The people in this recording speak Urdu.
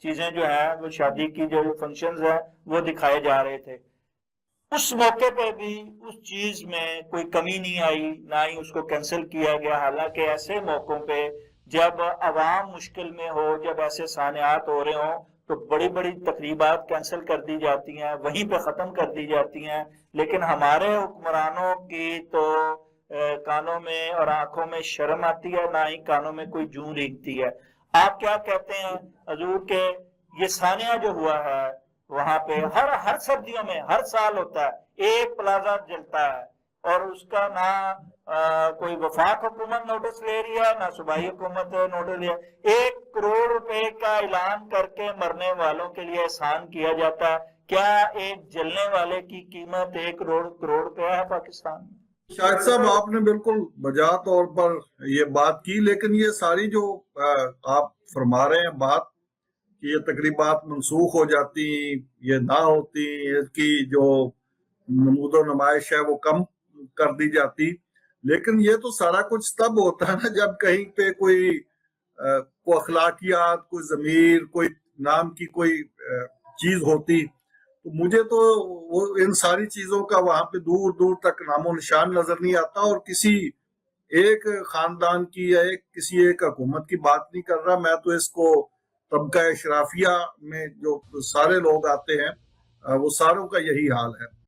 چیزیں جو ہیں وہ شادی کی جو فنکشنز ہیں وہ دکھائے جا رہے تھے. اس موقع پہ بھی اس چیز میں کوئی کمی نہیں آئی، نہ ہی اس کو کینسل کیا گیا. حالانکہ ایسے موقعوں پہ جب عوام مشکل میں ہو، جب ایسے سانحات ہو رہے ہوں، تو بڑی بڑی تقریبات کینسل کر دی جاتی ہیں، وہیں پہ ختم کر دی جاتی ہیں. لیکن ہمارے حکمرانوں کی تو کانوں میں اور آنکھوں میں شرم آتی ہے، نہ ہی کانوں میں کوئی جوں رینگتی ہے. آپ کیا کہتے ہیں حضور کے یہ سانحہ جو ہوا ہے وہاں پہ ہر سردیوں میں ہر سال ہوتا ہے، ایک پلازا جلتا ہے اور اس کا نہ کوئی وفاق حکومت نوٹس لے رہی ہے، نہ صوبائی حکومت نوٹس لے رہی ہے. 1 کروڑ روپے کا اعلان کر کے مرنے والوں کے لیے احسان کیا جاتا ہے. کیا ایک جلنے والے کی قیمت 1 کروڑ روپے ہے پاکستان میں؟ شاہد صاحب آپ نے بالکل بجا طور پر یہ بات کی، لیکن یہ ساری جو آپ فرما رہے ہیں بات کہ یہ تقریبات منسوخ ہو جاتی، یہ نہ ہوتی، اس کی جو نمود و نمائش ہے وہ کم کر دی جاتی، لیکن یہ تو سارا کچھ تب ہوتا ہے نا جب کہیں پہ کوئی اخلاقیات، کوئی ضمیر، کوئی نام کی کوئی چیز ہوتی. تو مجھے تو وہ ان ساری چیزوں کا وہاں پہ دور دور تک نام و نشان نظر نہیں آتا، اور کسی ایک خاندان کی یا کسی ایک حکومت کی بات نہیں کر رہا میں. تو اس کو طبقہ اشرافیہ میں جو سارے لوگ آتے ہیں وہ ساروں کا یہی حال ہے.